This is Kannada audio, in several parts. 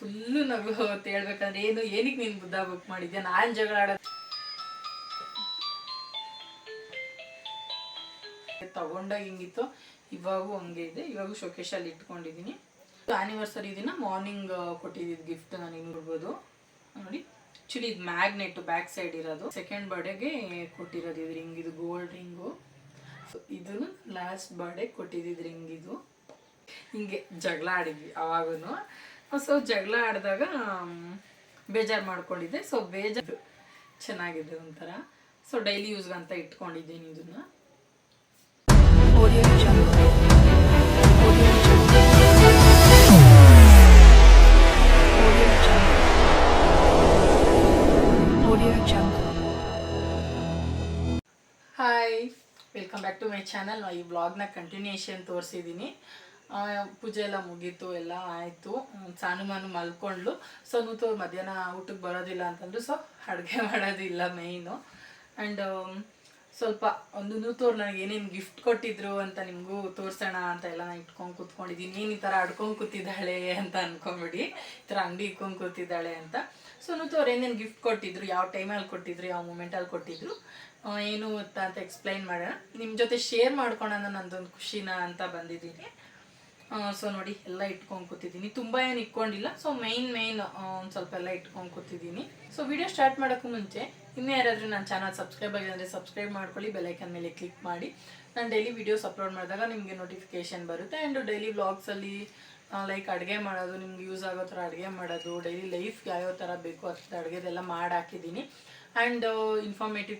ಫುಲ್ಲು ನಗು ಹೇಳ್ಬೇಕಂದ್ರೆ ಏನಕ್ಕೆ ನೀನು ಬುದ್ಧ ಬುಕ್ ಮಾಡಿದ್ಯಾ, ನಾನು ಜಗಳ ಆಡೋದು ತಗೊಂಡಾಗ ಹಿಂಗಿತ್ತು, ಇವಾಗೂ ಹಂಗೆ ಇದೆ. ಇವಾಗೂ ಶೋಕೇಶಲ್ಲಿ ಇಟ್ಕೊಂಡಿದ್ದೀನಿ. ಆ್ಯನಿವರ್ಸರಿ ದಿನ ಮಾರ್ನಿಂಗ್ ಕೊಟ್ಟಿದ್ದು ಗಿಫ್ಟ್ ನನಗೆ ನೋಡ್ಬೋದು ನೋಡಿ. ಆ್ಯಕ್ಚುಲಿ ಇದು ಮ್ಯಾಗ್ನೆಟ್ ಬ್ಯಾಕ್ ಸೈಡ್ ಇರೋದು. ಸೆಕೆಂಡ್ ಬರ್ಡೇಗೆ ಕೊಟ್ಟಿರೋದು ಇದು ರಿಂಗ್. ಇದು ಗೋಲ್ಡ್ ರಿಂಗು. ಸೊ ಇದನ್ನು ಲಾಸ್ಟ್ ಬರ್ಡೇ ಕೊಟ್ಟಿದ್ದು ರಿಂಗ್. ಇದು ಹಿಂಗೆ ಜಗಳ ಆಡಿದ್ವಿ ಅವಾಗೂ. ಸೊ ಜಗಳ ಆಡಿದಾಗ ಬೇಜಾರು ಮಾಡ್ಕೊಂಡಿದ್ದೆ. ಸೊ ಬೇಜಾರು ಚೆನ್ನಾಗಿದೆ ಒಂಥರ. ಸೊ ಡೈಲಿ ಯೂಸ್ಗಂತ ಇಟ್ಕೊಂಡಿದ್ದೀನಿ ಇದನ್ನು. Hi, welcome back to my channel. ಈ ವ್ಲಾಗ್ನ ಕಂಟಿನ್ಯೂಷನ್ ತೋರಿಸಿದ್ದೀನಿ. ಪೂಜೆ ಎಲ್ಲ ಮುಗೀತು, ಎಲ್ಲ ಆಯಿತು. ಸಾನುಮಾನು ಮಲ್ಕೊಂಡ್ಲು. ಸೊ ನೂತು ಮಧ್ಯಾಹ್ನ ಊಟಕ್ಕೆ ಬರೋದಿಲ್ಲ ಅಂತಂದ್ರು. ಸೊ ಅಡುಗೆ ಮಾಡೋದಿಲ್ಲ ಮೇಯ್ನು. ಆ್ಯಂಡ್ ಸ್ವಲ್ಪ ಒಂದು ನೂತವ್ರು ನನಗೆ ಏನೇನು ಗಿಫ್ಟ್ ಕೊಟ್ಟಿದ್ರು ಅಂತ ನಿಮಗೂ ತೋರಿಸೋಣ ಅಂತ ಎಲ್ಲ ನಾನು ಇಟ್ಕೊಂಡು ಕೂತ್ಕೊಂಡಿದ್ದೀನಿ. ಏನು ಈ ಥರ ಆಡ್ಕೊಂಡು ಕೂತಿದ್ದಾಳೆ ಅಂತ ಅಂದ್ಕೊಂಬಿಡಿ, ಈ ಥರ ಅಂಗಡಿ ಇಟ್ಕೊಂಡು ಕೂತಿದ್ದಾಳೆ ಅಂತ. ಸೊ ನೂತವ್ರು ಏನೇನು ಗಿಫ್ಟ್ ಕೊಟ್ಟಿದ್ರು, ಯಾವ ಟೈಮಲ್ಲಿ ಕೊಟ್ಟಿದ್ರು, ಯಾವ ಮೂಮೆಂಟಲ್ಲಿ ಕೊಟ್ಟಿದ್ರು, ಏನು ಅಂತ ಎಕ್ಸ್ಪ್ಲೈನ್ ಮಾಡೋಣ, ನಿಮ್ಮ ಜೊತೆ ಶೇರ್ ಮಾಡ್ಕೊಳ್ಳೋಣ ನಂದೊಂದು ಖುಷಿನ ಅಂತ ಬಂದಿದ್ದೀನಿ. ಸೊ ನೋಡಿ, ಎಲ್ಲ ಇಟ್ಕೊಂಡು ಕೂತಿದ್ದೀನಿ. ತುಂಬ ಏನು ಇಟ್ಕೊಂಡಿಲ್ಲ. ಸೊ ಮೇಯ್ನ್ ಒಂದು ಸ್ವಲ್ಪ ಎಲ್ಲ ಇಟ್ಕೊಂಡು ಕೂತಿದ್ದೀನಿ. ಸೊ ವಿಡಿಯೋ ಸ್ಟಾರ್ಟ್ ಮಾಡೋಕ್ಕೂ ಮುಂಚೆ ಇನ್ನೂ ಯಾರಾದರೂ ನನ್ನ ಚಾನಲ್ ಸಬ್ಸ್ಕ್ರೈಬ್ ಆಗಿದೆ ಅಂದರೆ ಸಬ್ಸ್ಕ್ರೈಬ್ ಮಾಡ್ಕೊಳ್ಳಿ, ಬೆಲೈಕನ್ ಮೇಲೆ ಕ್ಲಿಕ್ ಮಾಡಿ. ನಾನು ಡೈಲಿ ವೀಡಿಯೋಸ್ ಅಪ್ಲೋಡ್ ಮಾಡಿದಾಗ ನಿಮಗೆ ನೋಟಿಫಿಕೇಷನ್ ಬರುತ್ತೆ. ಆ್ಯಂಡ್ ಡೈಲಿ ವ್ಲಾಗ್ಸಲ್ಲಿ ಲೈಕ್ ಅಡುಗೆ ಮಾಡೋದು, ನಿಮ್ಗೆ ಯೂಸ್ ಆಗೋ ಥರ ಅಡುಗೆ ಮಾಡೋದು, ಡೈಲಿ ಲೈಫ್ ಯಾವ್ಯಾವ ಥರ ಬೇಕು ಅದು ಅಡುಗೆದೆಲ್ಲ ಮಾಡಿ ಹಾಕಿದ್ದೀನಿ. ಆ್ಯಂಡ್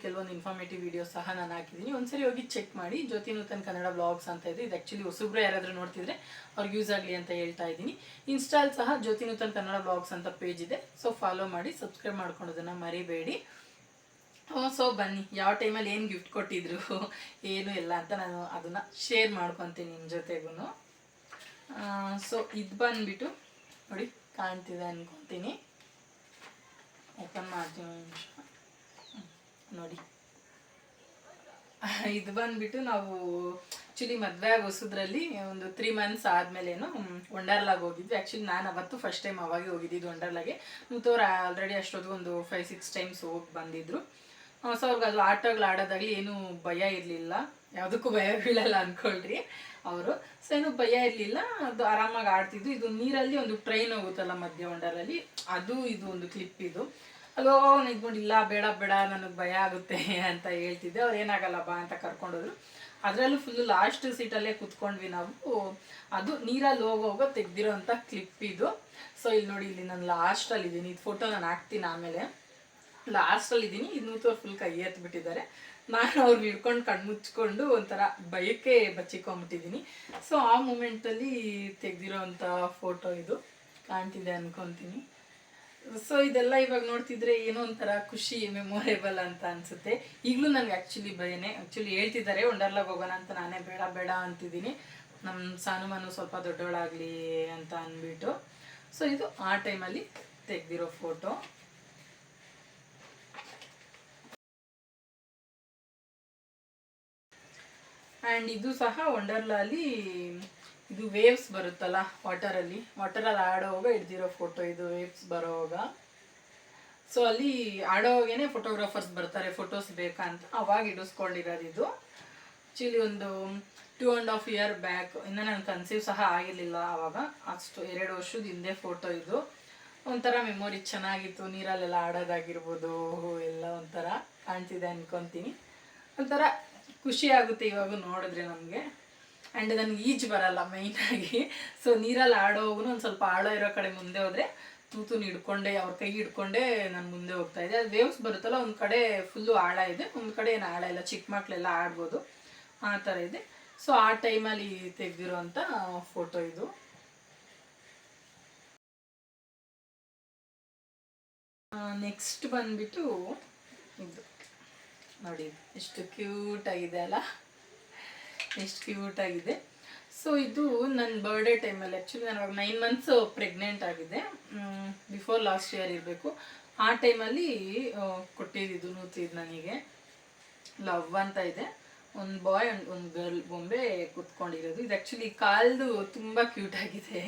ಕೆಲವೊಂದು ಇನ್ಫಾರ್ಮೇಟಿವ್ ವೀಡಿಯೋಸ್ ಸಹ ನಾನು ಹಾಕಿದ್ದೀನಿ. ಒಂದ್ಸರಿ ಹೋಗಿ ಚೆಕ್ ಮಾಡಿ. ಜ್ಯೋತಿ ನೂತನ್ ಕನ್ನಡ ಬ್ಲಾಗ್ಸ್ ಅಂತ ಇದೆ. ಇದು ಆ್ಯಕ್ಚುಲಿ ಹೊಸಬ್ರು ಯಾರಾದರೂ ನೋಡ್ತಿದ್ರೆ ಅವ್ರಿಗೆ ಯೂಸ್ ಆಗಲಿ ಅಂತ ಹೇಳ್ತಾ ಇದ್ದೀನಿ. ಇನ್ಸ್ಟಾಲ್ ಸಹ ಜ್ಯೋತಿ ನೂತನ್ ಕನ್ನಡ ಬ್ಲಾಗ್ಸ್ ಅಂತ ಪೇಜ್ ಇದೆ. ಸೊ ಫಾಲೋ ಮಾಡಿ, ಸಬ್ಸ್ಕ್ರೈಬ್ ಮಾಡ್ಕೊಳೋದನ್ನು ಮರಿಬೇಡಿ. ಸೊ ಬನ್ನಿ, ಯಾವ ಟೈಮಲ್ಲಿ ಏನು ಗಿಫ್ಟ್ ಕೊಟ್ಟಿದ್ರು ಏನು ಎಲ್ಲ ಅಂತ ನಾನು ಅದನ್ನು ಶೇರ್ ಮಾಡ್ಕೊತೀನಿ ನಿಮ್ಮ ಜೊತೆಗೂ. ಸೊ ಇದು ಬಂದುಬಿಟ್ಟು ನೋಡಿ, ಕಾಣ್ತಿದೆ ಅಂದ್ಕೊತೀನಿ. ಓಪನ್ ಮಾಡ್ತೀನಿ ನಿಮಿಷ. ನೋಡಿ, ಇದು ಬಂದುಬಿಟ್ಟು ನಾವು ಆ್ಯಕ್ಚುಲಿ ಮದುವೆ ಆಗಿ ಹೊಸದ್ರಲ್ಲಿ ಒಂದು 3 months ಆದಮೇಲೇನು ವಂಡರ್ಲಾಗೆ ಹೋಗಿದ್ವಿ. ಆ್ಯಕ್ಚುಲಿ ನಾನು ಅವತ್ತು ಫಸ್ಟ್ ಟೈಮ್ ಅವಾಗೆ ಹೋಗಿದ್ದಿದ್ದು ವಂಡರ್ಲಾಗೆ. ಮೂತವ್ರು ಆಲ್ರೆಡಿ ಅಷ್ಟೊತ್ತು ಒಂದು 5-6 times ಹೋಗಿ ಬಂದಿದ್ರು. ಸೊ ಅವ್ರಿಗೆ ಅದು ಆಟಗಳು ಆಡೋದಾಗಲಿ ಏನೂ ಭಯ ಇರಲಿಲ್ಲ. ಯಾವುದಕ್ಕೂ ಭಯ ಬೀಳಲ್ಲ ಅಂದ್ಕೊಳ್ರಿ ಅವರು. ಸೊ ಏನೂ ಭಯ ಇರಲಿಲ್ಲ, ಅದು ಆರಾಮಾಗಿ ಆಡ್ತಿದ್ದು. ಇದು ನೀರಲ್ಲಿ ಒಂದು ಟ್ರೈನ್ ಹೋಗುತ್ತಲ್ಲ ಮಧ್ಯ ವಂಡರಲ್ಲಿ, ಅದು ಇದು ಒಂದು ಕ್ಲಿಪ್. ಇದು ಅಲ್ಲಿ ಹೋಗೋವಾಗ ನಿಂತ್ಕೊಂಡು ಇಲ್ಲ ಬೇಡ ಬೇಡ ನನಗೆ ಭಯ ಆಗುತ್ತೆ ಅಂತ ಹೇಳ್ತಿದ್ದೆ. ಅವ್ರು ಏನಾಗಲ್ಲ ಬಾ ಅಂತ ಕರ್ಕೊಂಡೋದ್ರು. ಅದರಲ್ಲೂ ಫುಲ್ಲು ಲಾಸ್ಟ್ ಸೀಟಲ್ಲೇ ಕೂತ್ಕೊಂಡ್ವಿ ನಾವು. ಅದು ನೀರಲ್ಲಿ ಹೋಗೋವಾಗ ತೆಗ್ದಿರೋ ಅಂಥ ಕ್ಲಿಪ್ ಇದು. ಸೊ ಇಲ್ಲಿ ನೋಡಿ, ಇಲ್ಲಿ ನಾನು ಲಾಸ್ಟಲ್ಲಿದ್ದೀನಿ. ಇದು ಫೋಟೋ ನಾನು ಹಾಕ್ತೀನಿ ಆಮೇಲೆ. ಲಾಸ್ಟಲ್ಲಿದ್ದೀನಿ. ಇದು ಫುಲ್ ಕೈ ಎತ್ಬಿಟ್ಟಿದ್ದಾರೆ. ನಾನು ಅವ್ರಿಗೆ ಹಿಡ್ಕೊಂಡು ಕಣ್ಮುಚ್ಕೊಂಡು ಒಂಥರ ಭಯಕ್ಕೆ ಬಚ್ಚಿಕೊಂಡ್ಬಿಟ್ಟಿದ್ದೀನಿ. ಸೊ ಆ ಮೂಮೆಂಟಲ್ಲಿ ತೆಗ್ದಿರೋ ಅಂಥ ಫೋಟೋ ಇದು. ಕಾಣ್ತಿದೆ ಅನ್ಕೊತೀನಿ. ಸೊ ಇದೆಲ್ಲ ಇವಾಗ ನೋಡ್ತಿದ್ರೆ ಏನೋ ಒಂಥರ ಖುಷಿ, ಮೆಮೊರೇಬಲ್ ಅಂತ ಅನಿಸುತ್ತೆ. ಈಗಲೂ ನನಗೆ ಆ್ಯಕ್ಚುಲಿ ಭಯನೇ. ಆ್ಯಕ್ಚುಲಿ ಹೇಳ್ತಿದ್ದಾರೆ ವಂಡರ್ಲಾಗೆ ಹೋಗೋಣ ಅಂತ, ನಾನೇ ಬೇಡ ಬೇಡ ಅಂತಿದ್ದೀನಿ. ನಮ್ಮ ಸಾನುಮಾನು ಸ್ವಲ್ಪ ದೊಡ್ಡವಳಾಗಲಿ ಅಂತ ಅಂದ್ಬಿಟ್ಟು. ಸೊ ಇದು ಆ ಟೈಮಲ್ಲಿ ತೆಗ್ದಿರೋ ಫೋಟೋ. ಆ್ಯಂಡ್ ಇದು ಸಹ ವಂಡರ್ಲಾಲಿ ಇದು ವೇವ್ಸ್ ಬರುತ್ತಲ್ಲ ವಾಟರಲ್ಲಿ ಆಡೋವಾಗ ಹಿಡ್ದಿರೋ ಫೋಟೋ ಇದು, ವೇವ್ಸ್ ಬರೋವಾಗ. ಸೊ ಅಲ್ಲಿ ಆಡೋವಾಗೇ ಫೋಟೋಗ್ರಾಫರ್ಸ್ ಬರ್ತಾರೆ ಫೋಟೋಸ್ ಬೇಕಂತ, ಅವಾಗ ಹಿಡಿಸ್ಕೊಂಡಿರೋದು ಇದು. ಆ್ಯಕ್ಚುಲಿ ಒಂದು 2.5 year ಬ್ಯಾಕ್, ಇನ್ನು ನಾನು ಕನ್ಸೀವ್ ಸಹ ಆಗಿರಲಿಲ್ಲ ಆವಾಗ. ಅಷ್ಟು 2 ವರ್ಷದ ಹಿಂದೆ ಫೋಟೋ ಇದು. ಒಂಥರ ಮೆಮೊರಿ ಚೆನ್ನಾಗಿತ್ತು. ನೀರಲ್ಲೆಲ್ಲ ಆಡೋದಾಗಿರ್ಬೋದು ಎಲ್ಲ ಒಂಥರ ಕಾಣ್ತಿದೆ ಅಂದ್ಕೊತೀನಿ. ಒಂಥರ ಖುಷಿ ಆಗುತ್ತೆ ಇವಾಗ ನೋಡಿದ್ರೆ ನಮಗೆ. ಆ್ಯಂಡ್ ನನಗೆ ಈಜು ಬರಲ್ಲ ಮೈನಾಗಿ. ಸೊ ನೀರಲ್ಲಿ ಆಡೋವಾಗೂ ಒಂದು ಸ್ವಲ್ಪ ಆಳ ಇರೋ ಕಡೆ ಮುಂದೆ ಹೋದರೆ ತೂತು ಹಿಡ್ಕೊಂಡೆ, ಅವ್ರ ಕೈ ಹಿಡ್ಕೊಂಡೆ ನಾನು ಮುಂದೆ ಹೋಗ್ತಾ ಇದ್ದೆ. ಅದು ವೇವ್ಸ್ ಬರುತ್ತಲ್ಲ, ಒಂದು ಕಡೆ ಫುಲ್ಲು ಆಳ ಇದೆ, ಒಂದು ಕಡೆ ಏನು ಆಳ ಇಲ್ಲ, ಚಿಕ್ಕ ಮಕ್ಕಳೆಲ್ಲ ಆಡ್ಬೋದು, ಆ ಥರ ಇದೆ. ಸೊ ಆ ಟೈಮಲ್ಲಿ ತೆಗೆದಿರೋಂಥ ಫೋಟೋ ಇದು. ನೆಕ್ಸ್ಟ್ ಬಂದುಬಿಟ್ಟು ಇದು ನೋಡಿ, ಎಷ್ಟು ಕ್ಯೂಟಾಗಿದೆ ಅಲ್ಲ, ಎಷ್ಟು ಕ್ಯೂಟಾಗಿದೆ. ಸೊ ಇದು ನನ್ನ ಬರ್ಡೇ ಟೈಮಲ್ಲಿ, ಆ್ಯಕ್ಚುಲಿ ನಾನು ಅವಾಗ 9 months ಪ್ರೆಗ್ನೆಂಟ್ ಆಗಿದೆ. ಬಿಫೋರ್ ಲಾಸ್ಟ್ ಇಯರ್ ಇರಬೇಕು. ಆ ಟೈಮಲ್ಲಿ ಕೊಟ್ಟಿದ್ದು ನೂತಿದ್ದು ನನಗೆ. ಲವ್ ಅಂತ ಇದೆ, ಒಂದು ಬಾಯ್ ಆ್ಯಂಡ್ ಒಂದು ಗರ್ಲ್ ಬೊಂಬೆ ಕೂತ್ಕೊಂಡಿರೋದು. ಇದು ಆ್ಯಕ್ಚುಲಿ ಕಾಲ್ದು ತುಂಬ ಕ್ಯೂಟಾಗಿದೆ.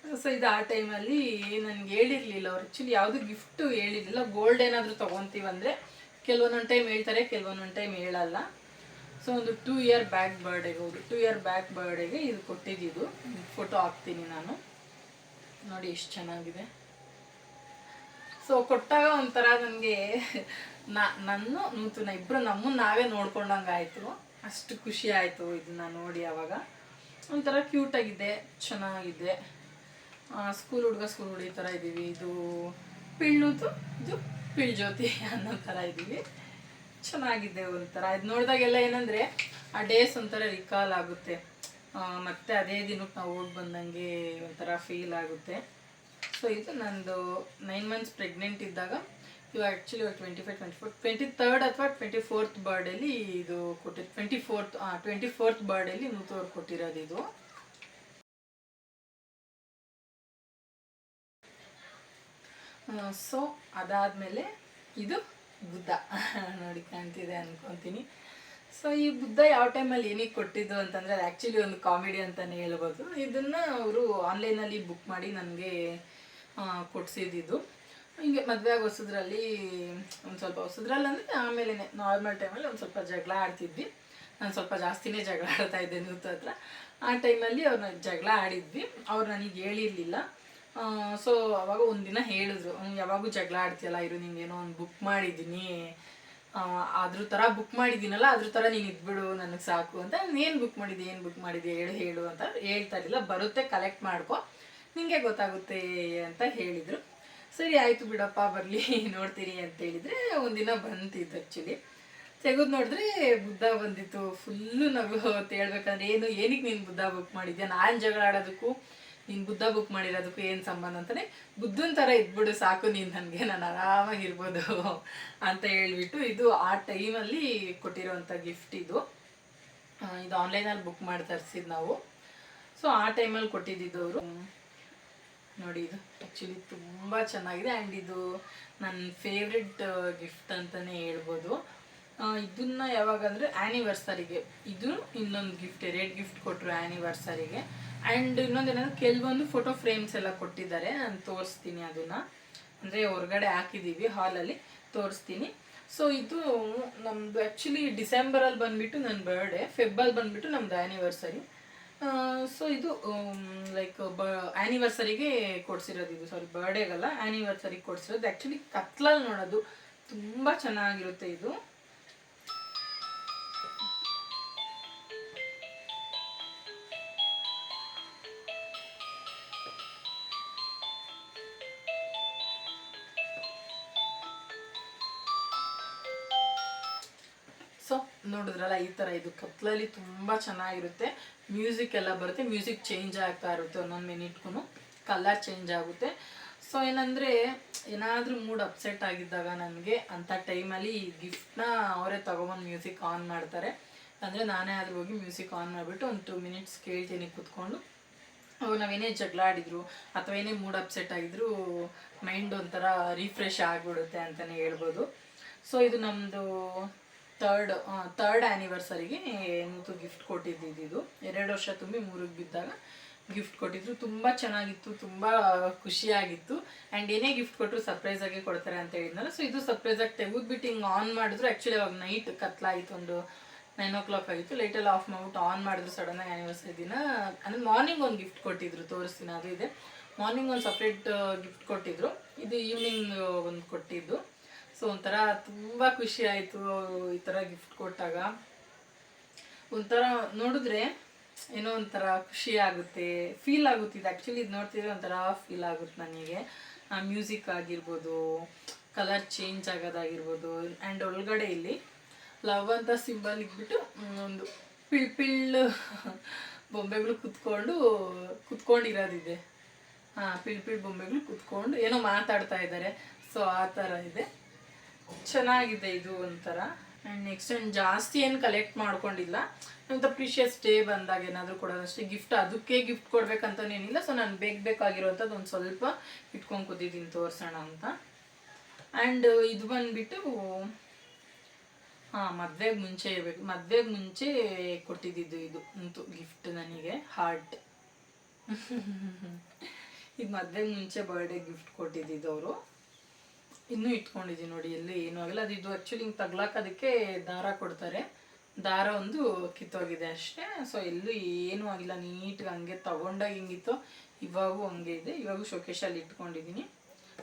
ಸೊ ಇದು ಆ ಟೈಮಲ್ಲಿ ನನಗೆ ಹೇಳಿರಲಿಲ್ಲ ಅವ್ರು, ಆ್ಯಕ್ಚುಲಿ ಯಾವುದು ಗಿಫ್ಟು ಹೇಳಿರಲಿಲ್ಲ. ಗೋಲ್ಡ್ ಏನಾದರೂ ತೊಗೊತೀವಂದರೆ ಕೆಲವೊಂದೊಂದು ಟೈಮ್ ಹೇಳ್ತಾರೆ, ಕೆಲವೊಂದೊಂದು ಟೈಮ್ ಹೇಳಲ್ಲ. ಸೊ ಒಂದು 2 ಇಯರ್ ಬ್ಯಾಕ್ ಬರ್ಡೇಗೆ, 2 ಇಯರ್ ಬ್ಯಾಕ್ ಬರ್ಡೇಗೆ ಇದು ಕೊಟ್ಟಿದ್ದು. ಫೋಟೋ ಹಾಕ್ತೀನಿ ನಾನು, ನೋಡಿ ಎಷ್ಟು ಚೆನ್ನಾಗಿದೆ. ಸೊ ಕೊಟ್ಟಾಗ ಒಂಥರ ನನಗೆ ನನ್ನ ನೂತನ ಇಬ್ಬರು ನಮ್ಮನ್ನು ನಾವೇ ನೋಡ್ಕೊಂಡಂಗೆ ಆಯಿತು. ಅಷ್ಟು ಖುಷಿ ಆಯಿತು ಇದನ್ನ ನೋಡಿ. ಆವಾಗ ಒಂಥರ ಕ್ಯೂಟಾಗಿದೆ, ಚೆನ್ನಾಗಿದೆ. ಸ್ಕೂಲ್ ಹುಡುಗ ಸ್ಕೂಲ್ ಹುಡುಗಿ ಥರ ಇದ್ದೀವಿ. ಇದು ಪಿಳ್ಳುದು, ಇದು ಪಿಳ್ಜ್ಯೋತಿ ಅನ್ನೋ ಥರ ಇದ್ದೀವಿ. ಚೆನ್ನಾಗಿದೆ ಒಂಥರ. ಇದು ನೋಡಿದಾಗೆಲ್ಲ ಏನಂದರೆ ಆ ಡೇಸ್ ಒಂಥರ ರಿಕಾಲ್ ಆಗುತ್ತೆ, ಮತ್ತು ಅದೇ ದಿನಕ್ಕೆ ನಾವು ಹೋಗಿ ಬಂದಂಗೆ ಒಂಥರ ಫೀಲ್ ಆಗುತ್ತೆ. ಸೊ ಇದು ನಂದು 9 ಮಂತ್ಸ್ ಪ್ರೆಗ್ನೆಂಟ್ ಇದ್ದಾಗ, ಇವಾಗ ಆ್ಯಕ್ಚುಲಿ ಇವಾಗ 23rd ಅಥವಾ 24th ಬರ್ಡೇಲಿ ಇದು ಕೊಟ್ಟಿದ್ದು. 24th ಬರ್ಡೇಲಿ ನೂತವ್ರು ಕೊಟ್ಟಿರೋದು ಇದು. ಸೊ ಅದಾದಮೇಲೆ ಇದು ಬುದ್ಧ ನೋಡಿ ಕಾಣ್ತಿದೆ ಅನ್ಕೊತೀನಿ. ಸೊ ಈ ಬುದ್ಧ ಯಾವ ಟೈಮಲ್ಲಿ ಏನಿಗೆ ಕೊಟ್ಟಿದ್ದು ಅಂತಂದರೆ, ಅದು ಆ್ಯಕ್ಚುಲಿ ಒಂದು ಕಾಮಿಡಿ ಅಂತಲೇ ಹೇಳ್ಬೋದು. ಇದನ್ನು ಅವರು ಆನ್ಲೈನಲ್ಲಿ ಬುಕ್ ಮಾಡಿ ನನಗೆ ಕೊಡಿಸಿದ್ದು. ಹಿಂಗೆ ಮದುವೆ ಆಗಿ ಹೊಸದ್ರಲ್ಲಿ ಒಂದು ಸ್ವಲ್ಪ ಹೊಸದ್ರಲ್ಲಿ ಅಂದರೆ ಆಮೇಲೆ ನಾರ್ಮಲ್ ಟೈಮಲ್ಲಿ ಒಂದು ಸ್ವಲ್ಪ ಜಗಳ ಆಡ್ತಿದ್ವಿ. ನಾನು ಸ್ವಲ್ಪ ಜಾಸ್ತಿನೇ ಜಗಳ ಆಡ್ತಾ ಇದ್ದೆ ನೂತ ಹತ್ರ. ಆ ಟೈಮಲ್ಲಿ ಅವ್ರನ್ನ ಜಗಳ ಆಡಿದ್ವಿ. ಅವ್ರು ನನಗೆ ಹೇಳಿರಲಿಲ್ಲ. ಸೊ ಅವಾಗ ಒಂದಿನ ಹೇಳಿದ್ರು, ಯಾವಾಗೂ ಜಗಳ ಆಡ್ತೀಯಲ್ಲ, ಇರು ನಿಂಗೇನೋ ಒಂದು ಬುಕ್ ಮಾಡಿದ್ದೀನಿ, ಅದ್ರ ಥರ ಬುಕ್ ಮಾಡಿದ್ದೀನಲ್ಲ, ಅದ್ರ ಥರ ನೀನು ಇದ್ಬಿಡು, ನನಗೆ ಸಾಕು ಅಂತ. ಏನು ಬುಕ್ ಮಾಡಿದ್ದೆ ಹೇಳು ಅಂತ ಹೇಳ್ತಾ ಇರಲಿಲ್ಲ. ಬರುತ್ತೆ, ಕಲೆಕ್ಟ್ ಮಾಡ್ಕೊ, ನಿಮಗೆ ಗೊತ್ತಾಗುತ್ತೆ ಅಂತ ಹೇಳಿದರು. ಸರಿ ಆಯಿತು ಬಿಡಪ್ಪ, ಬರಲಿ ನೋಡ್ತೀರಿ ಅಂತ ಹೇಳಿದರೆ ಒಂದಿನ ಬಂತಿತ್ತು. ಆ್ಯಕ್ಚುಲಿ ತೆಗೆದು ನೋಡಿದ್ರೆ ಬುದ್ಧ ಬಂದಿತ್ತು. ಫುಲ್ಲು ನಗು ಅಂತ ಹೇಳ್ಬೇಕಂದ್ರೆ, ಏನಕ್ಕೆ ನೀನು ಬುದ್ಧ ಬುಕ್ ಮಾಡಿದ್ಯಾ, ನಾನು ಜಗಳ ಆಡೋದಕ್ಕೂ ನೀನು ಬುದ್ಧ ಬುಕ್ ಮಾಡಿರೋದಕ್ಕೂ ಏನು ಸಂಬಂಧ ಅಂತಲೇ, ಬುದ್ಧನ ಥರ ಇದ್ಬಿಡು ಸಾಕು ನೀನು ನನಗೆ, ನಾನು ಆರಾಮಾಗಿರ್ಬೋದು ಅಂತ ಹೇಳಿಬಿಟ್ಟು, ಇದು ಆ ಟೈಮಲ್ಲಿ ಕೊಟ್ಟಿರೋವಂಥ ಗಿಫ್ಟ್ ಇದು. ಇದು ಆನ್ಲೈನಲ್ಲಿ ಬುಕ್ ಮಾಡಿ ತರಿಸಿದ್ದು ನಾವು. ಸೊ ಆ ಟೈಮಲ್ಲಿ ಕೊಟ್ಟಿದ್ದವರು ನೋಡಿ. ಇದು ಆ್ಯಕ್ಚುಲಿ ತುಂಬ ಚೆನ್ನಾಗಿದೆ. ಆ್ಯಂಡ್ ಇದು ನನ್ನ ಫೇವ್ರೆಟ್ ಗಿಫ್ಟ್ ಅಂತಲೇ ಹೇಳ್ಬೋದು. ಇದನ್ನು ಯಾವಾಗ ಅಂದರೆ ಆ್ಯನಿವರ್ಸರಿಗೆ, ಇದು ಇನ್ನೊಂದು ಗಿಫ್ಟ್, 2 ಗಿಫ್ಟ್ ಕೊಟ್ಟರು ಆ್ಯನಿವರ್ಸರಿಗೆ. ಆ್ಯಂಡ್ ಇನ್ನೊಂದೇನಂದ್ರೆ ಕೆಲವೊಂದು ಫೋಟೋ ಫ್ರೇಮ್ಸ್ ಎಲ್ಲ ಕೊಟ್ಟಿದ್ದಾರೆ. ನಾನು ತೋರಿಸ್ತೀನಿ ಅದನ್ನು, ಅಂದರೆ ಹೊರಗಡೆ ಹಾಕಿದ್ದೀವಿ ಹಾಲಲ್ಲಿ, ತೋರಿಸ್ತೀನಿ. ಸೊ ಇದು ನಮ್ಮದು ಆ್ಯಕ್ಚುಲಿ ಡಿಸೆಂಬರಲ್ಲಿ ಬಂದುಬಿಟ್ಟು ನನ್ನ ಬರ್ಡೇ, ಫೆಬ್ಬಲ್ಲಿ ಬಂದುಬಿಟ್ಟು ನಮ್ಮದು ಆ್ಯನಿವರ್ಸರಿ. ಸೊ ಇದು ಲೈಕ್ ಆ್ಯನಿವರ್ಸರಿಗೆ ಕೊಡಿಸಿರೋದು ಇದು, ಸಾರಿ ಬರ್ಡೇಗಲ್ಲ, ಆ್ಯನಿವರ್ಸರಿಗೆ ಕೊಡಿಸಿರೋದು. ಆ್ಯಕ್ಚುಲಿ ಕತ್ಲಲ್ಲಿ ನೋಡೋದು ತುಂಬ ಚೆನ್ನಾಗಿರುತ್ತೆ ಇದು. ಸೊ ನೋಡಿದ್ರಲ್ಲ, ಈ ಥರ ಇದು ಕತ್ಲಲ್ಲಿ ತುಂಬ ಚೆನ್ನಾಗಿರುತ್ತೆ. ಮ್ಯೂಸಿಕ್ ಎಲ್ಲ ಬರುತ್ತೆ, ಮ್ಯೂಸಿಕ್ ಚೇಂಜ್ ಆಗ್ತಾ ಇರುತ್ತೆ, ಒಂದೊಂದು ಮಿನಿಟ್ಗೂ ಕಲರ್ ಚೇಂಜ್ ಆಗುತ್ತೆ. ಸೊ ಏನಂದರೆ ಏನಾದರೂ ಮೂಡ್ ಅಪ್ಸೆಟ್ ಆಗಿದ್ದಾಗ ನನಗೆ ಅಂಥ ಟೈಮಲ್ಲಿ ಈ ಗಿಫ್ಟ್ನ ಅವರೇ ತೊಗೊಬಂದು ಮ್ಯೂಸಿಕ್ ಆನ್ ಮಾಡ್ತಾರೆ. ಅಂದರೆ ನಾನೇ ಆದರೂ ಹೋಗಿ ಮ್ಯೂಸಿಕ್ ಆನ್ ಮಾಡಿಬಿಟ್ಟು ಒಂದು 2 ಮಿನಿಟ್ಸ್ ಕೇಳ್ತೀನಿ ಕೂತ್ಕೊಂಡು. ಅವು ನಾವೇನೇ ಜಗಳ ಆಡಿದ್ರು ಅಥವಾ ಏನೇ ಮೂಡ್ ಅಪ್ಸೆಟ್ ಆಗಿದ್ರು ಮೈಂಡ್ ಒಂಥರ ರಿಫ್ರೆಶ್ ಆಗಿಬಿಡುತ್ತೆ ಅಂತಲೇ ಹೇಳ್ಬೋದು. ಸೊ ಇದು ನಮ್ಮದು ಥರ್ಡ್ ಆ್ಯನಿವರ್ಸರಿಗೆ ನೂತು ಗಿಫ್ಟ್ ಕೊಟ್ಟಿದ್ದು. 2 ವರ್ಷ ತುಂಬಿ 3ಕ್ಕೆ ಬಿದ್ದಾಗ ಗಿಫ್ಟ್ ಕೊಟ್ಟಿದ್ರು. ತುಂಬ ಚೆನ್ನಾಗಿತ್ತು, ತುಂಬ ಖುಷಿಯಾಗಿತ್ತು. ಆ್ಯಂಡ್ ಏನೇ ಗಿಫ್ಟ್ ಕೊಟ್ಟರು ಸರ್ಪ್ರೈಸಾಗಿ ಕೊಡ್ತಾರೆ ಅಂತ ಹೇಳಿದ್ನಲ್ಲ. ಸೊ ಇದು ಸರ್ಪ್ರೈಸಾಗಿ ತೆಗೆದ್ಬಿಟ್ಟು ಹಿಂಗೆ ಆನ್ ಮಾಡಿದ್ರು. ಆ್ಯಕ್ಚುಲಿ ಅವಾಗ ನೈಟ್ ಕತ್ಲಾಯಿತು, ಒಂದು 9 o'clock ಆಗಿತ್ತು. ಲೈಟೆಲ್ಲ ಆಫ್ ಮಾಡಿಬಿಟ್ಟು ಆನ್ ಮಾಡಿದ್ರು ಸಡನ್ನಾಗಿ ಆ್ಯನಿವರ್ಸರಿ ದಿನ. ಅಂದರೆ ಮಾರ್ನಿಂಗ್ ಒಂದು ಗಿಫ್ಟ್ ಕೊಟ್ಟಿದ್ರು, ತೋರಿಸ್ತೀನಿ ಅದು ಇದೆ. ಮಾರ್ನಿಂಗ್ ಒಂದು ಸಪ್ರೇಟ್ ಗಿಫ್ಟ್ ಕೊಟ್ಟಿದ್ರು, ಇದು ಈವ್ನಿಂಗ್ ಒಂದು ಕೊಟ್ಟಿದ್ದು. ಸೊ ಒಂಥರ ತುಂಬ ಖುಷಿ ಆಯಿತು ಈ ಥರ ಗಿಫ್ಟ್ ಕೊಟ್ಟಾಗ. ಒಂಥರ ನೋಡಿದ್ರೆ ಏನೋ ಒಂಥರ ಖುಷಿ ಆಗುತ್ತೆ, ಫೀಲ್ ಆಗುತ್ತಿದೆ. ಆ್ಯಕ್ಚುಲಿ ಇದು ನೋಡ್ತಿದ್ರೆ ಒಂಥರ ಫೀಲ್ ಆಗುತ್ತೆ ನನಗೆ. ಮ್ಯೂಸಿಕ್ ಆಗಿರ್ಬೋದು, ಕಲರ್ ಚೇಂಜ್ ಆಗೋದಾಗಿರ್ಬೋದು. ಆ್ಯಂಡ್ ಒಳಗಡೆ ಇಲ್ಲಿ ಲವ್ ಅಂತ ಸಿಂಬಲ್ ಇಟ್ಬಿಟ್ಟು ಒಂದು ಪಿಳ್ಳು ಬೊಂಬೆಗಳು ಕುತ್ಕೊಂಡಿರೋದಿದೆ. ಪಿಳ್ಳು ಬೊಂಬೆಗಳು ಕುತ್ಕೊಂಡು ಏನೋ ಮಾತಾಡ್ತಾ ಇದ್ದಾರೆ. ಸೊ ಆ ಥರ ಇದೆ, ಚೆನ್ನಾಗಿದೆ ಇದು ಒಂಥರ. ಆ್ಯಂಡ್ ನೆಕ್ಸ್ಟ್ ನಾನು ಜಾಸ್ತಿ ಏನು ಕಲೆಕ್ಟ್ ಮಾಡ್ಕೊಂಡಿಲ್ಲ. ಅಂತ ಪ್ರೀಶಿಯಸ್ ಡೇ ಬಂದಾಗ ಏನಾದರೂ ಕೊಡೋದಷ್ಟೇ. ಗಿಫ್ಟ್ ಅದಕ್ಕೆ ಗಿಫ್ಟ್ ಕೊಡ್ಬೇಕಂತನೇನಿಲ್ಲ. ಸೊ ನಾನು ಬೇಕಾಗಿರೋಂಥದ್ದು ಒಂದು ಸ್ವಲ್ಪ ಇಟ್ಕೊಂಡು ಕೂತಿದ್ದೀನಿ ತೋರಿಸೋಣ ಅಂತ. ಆ್ಯಂಡ್ ಇದು ಬಂದುಬಿಟ್ಟು ಮದುವೆಗೆ ಮುಂಚೆ ಇರಬೇಕು, ಮದುವೆಗೆ ಮುಂಚೆ ಕೊಟ್ಟಿದ್ದು ಇದು ಅಂತೂ ಗಿಫ್ಟ್ ನನಗೆ. ಹಾರ್ಟ್ ಇದು ಮದುವೆಗೆ ಮುಂಚೆ ಬರ್ಡೇ ಗಿಫ್ಟ್ ಕೊಟ್ಟಿದ್ದು ಅವರು. ಇನ್ನೂ ಇಟ್ಕೊಂಡಿದ್ದೀನಿ ನೋಡಿ, ಎಲ್ಲೂ ಏನೂ ಆಗಿಲ್ಲ. ಅದು ಇದು ಆ್ಯಕ್ಚುಲಿ ಹಿಂಗೆ ತಗ್ಲಾಕೋದಕ್ಕೆ ದಾರ ಕೊಡ್ತಾರೆ, ದಾರ ಒಂದು ಕಿತ್ತೋಗಿದೆ ಅಷ್ಟೇ. ಸೊ ಎಲ್ಲೂ ಏನೂ ಆಗಿಲ್ಲ, ನೀಟಾಗಿ ಹಂಗೆ ತಗೊಂಡಾಗ ಹಿಂಗಿತ್ತು, ಇವಾಗೂ ಹಂಗೆ ಇದೆ. ಇವಾಗೂ ಶೋಕೇಶಲ್ಲಿ ಇಟ್ಕೊಂಡಿದ್ದೀನಿ.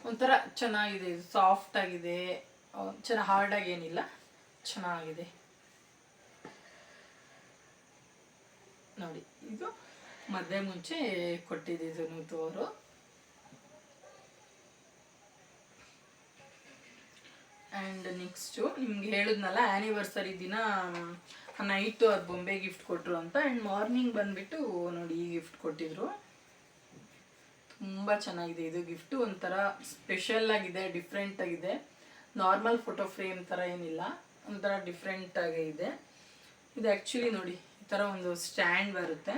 ಒಂಥರ ಚೆನ್ನಾಗಿದೆ, ಇದು ಸಾಫ್ಟಾಗಿದೆ, ಚೆನ್ನಾಗಿ ಹಾರ್ಡಾಗಿ ಏನಿಲ್ಲ, ಚೆನ್ನಾಗಿದೆ ನೋಡಿ. ಇದು ಮದುವೆ ಮುಂಚೆ ಕೊಟ್ಟಿದ್ದು ನೂತು ಅವರು. ಆ್ಯಂಡ್ ನೆಕ್ಸ್ಟು ನಿಮ್ಗೆ ಹೇಳಿದ್ನಲ್ಲ ಆ್ಯನಿವರ್ಸರಿ ದಿನ ನೈಟು ಅದು ಬೊಂಬೆ ಗಿಫ್ಟ್ ಕೊಟ್ಟರು ಅಂತ. ಆ್ಯಂಡ್ ಮಾರ್ನಿಂಗ್ ಬಂದುಬಿಟ್ಟು ನೋಡಿ ಈ ಗಿಫ್ಟ್ ಕೊಟ್ಟಿದ್ರು. ತುಂಬ ಚೆನ್ನಾಗಿದೆ ಇದು ಗಿಫ್ಟು, ಒಂಥರ ಸ್ಪೆಷಲ್ ಆಗಿದೆ, ಡಿಫ್ರೆಂಟ್ ಆಗಿದೆ. ನಾರ್ಮಲ್ ಫೋಟೋ ಫ್ರೇಮ್ ಥರ ಏನಿಲ್ಲ, ಒಂಥರ ಡಿಫ್ರೆಂಟಾಗೇ ಇದೆ. ಇದು ಆ್ಯಕ್ಚುಲಿ ನೋಡಿ ಈ ಥರ ಒಂದು ಸ್ಟ್ಯಾಂಡ್ ಬರುತ್ತೆ.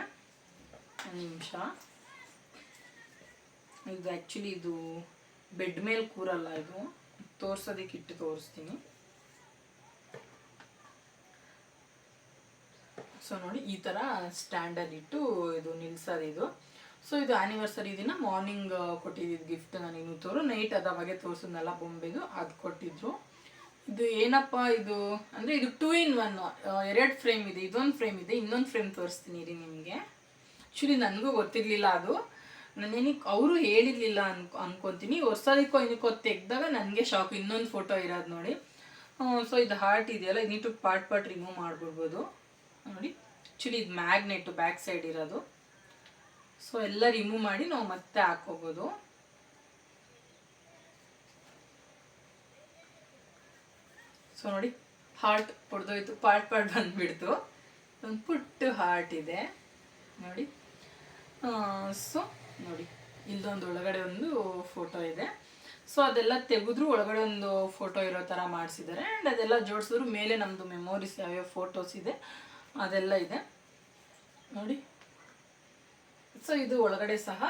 ಒಂದು ನಿಮಿಷ, ಇದು ಆ್ಯಕ್ಚುಲಿ ಇದು ಬೆಡ್ ಮೇಲೆ ಕೂರಲ್ಲ, ಇದು ತೋರ್ಸೋದಕ್ಕೆ ಇಟ್ಟು ತೋರಿಸ್ತೀನಿ. ಸೊ ನೋಡಿ ಈ ಥರ ಸ್ಟ್ಯಾಂಡಲ್ಲಿ ಇಟ್ಟು ಇದು ನಿಲ್ಸೋದು ಇದು. ಸೊ ಇದು ಆ್ಯನಿವರ್ಸರಿ ದಿನ ಮಾರ್ನಿಂಗ್ ಕೊಟ್ಟಿದ್ದು ಗಿಫ್ಟ್ ನನಗೆ ನೂತವರು. ನೈಟ್ ಅದು ಅವಾಗೆ ತೋರಿಸಿದ್ನಲ್ಲ ಬೊಂಬೆದು, ಅದು ಕೊಟ್ಟಿದ್ರು. ಇದು ಏನಪ್ಪ ಇದು ಅಂದರೆ ಇದು 2 in 1, 2 ಫ್ರೇಮ್ ಇದೆ. ಇದೊಂದು ಫ್ರೇಮ್ ಇದೆ, ಇನ್ನೊಂದು ಫ್ರೇಮ್ ತೋರಿಸ್ತೀನಿ ರೀ ನಿಮಗೆ. ಆ್ಯಕ್ಚುಲಿ ನನಗೂ ಗೊತ್ತಿರಲಿಲ್ಲ ಅದು, ನಾನೇನಿಗೆ ಅವರು ಹೇಳಿರಲಿಲ್ಲ ಅನ್ಕೊತೀನಿ. ವರ್ಷದಕ್ಕೋ ಏನಕ್ಕೋ ತೆಗೆದಾಗ ನನಗೆ ಶಾಕ್, ಇನ್ನೊಂದು ಫೋಟೋ ಇರೋದು ನೋಡಿ. ಸೊ ಇದು ಹಾರ್ಟ್ ಇದೆಯಲ್ಲ, ಇದು ನೀಟು ಪಾರ್ಟ್ ರಿಮೂವ್ ಮಾಡ್ಬಿಡ್ಬೋದು ನೋಡಿ. ಆ್ಯಕ್ಚುಲಿ ಇದು ಮ್ಯಾಗ್ನೆಟು ಬ್ಯಾಕ್ ಸೈಡ್ ಇರೋದು. ಸೊ ಎಲ್ಲ ರಿಮೂವ್ ಮಾಡಿ ನಾವು ಮತ್ತೆ ಹಾಕೋಬೋದು. ಸೊ ನೋಡಿ ಹಾರ್ಟ್ ಹೊಡೆದೋಯ್ತು, ಪಾರ್ಟ್ ಬಂದುಬಿಡ್ತು. ಒಂದು ಪುಟ್ಟು ಹಾರ್ಟ್ ಇದೆ ನೋಡಿ. ಸೊ ನೋಡಿ ಇಲ್ಲೊಂದು ಒಳಗಡೆ ಒಂದು ಫೋಟೋ ಇದೆ. ಸೊ ಅದೆಲ್ಲ ತೆಗೆದ್ರು ಒಳಗಡೆ ಒಂದು ಫೋಟೋ ಇರೋ ಥರ ಮಾಡಿಸಿದ್ದಾರೆ. ಆ್ಯಂಡ್ ಅದೆಲ್ಲ ಜೋಡಿಸಿದ್ರು ಮೇಲೆ ನಮ್ಮದು ಮೆಮೊರೀಸ್ ಯಾವ್ಯಾವ ಫೋಟೋಸ್ ಇದೆ ಅದೆಲ್ಲ ಇದೆ ನೋಡಿ. ಸೊ ಇದು ಒಳಗಡೆ ಸಹ